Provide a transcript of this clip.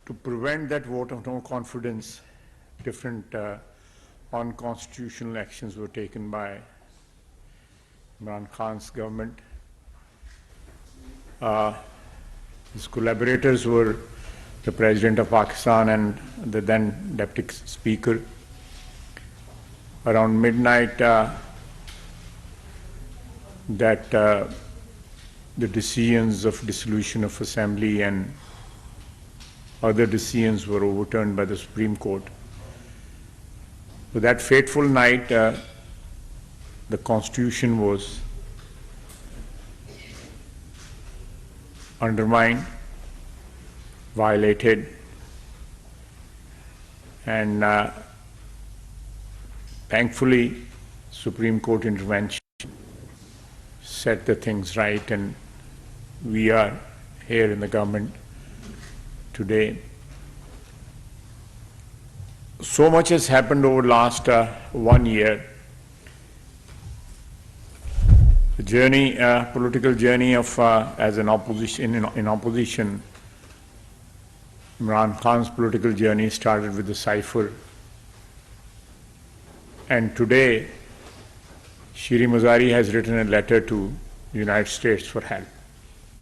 to prevent that vote of no confidence, different unconstitutional actions were taken by Imran Khan's government. His collaborators were the President of Pakistan and the then Deputy Speaker. Around midnight, the decisions of dissolution of assembly and other decisions were overturned by the Supreme Court. So that fateful night, the Constitution was undermined, violated, and thankfully, Supreme Court intervention set the things right, and we are here in the government today. So much has happened over the last 1 year. The journey, political journey of as an opposition in opposition. Imran Khan's political journey started with the cipher, and today Shri Mazari has written a letter to the United States for help.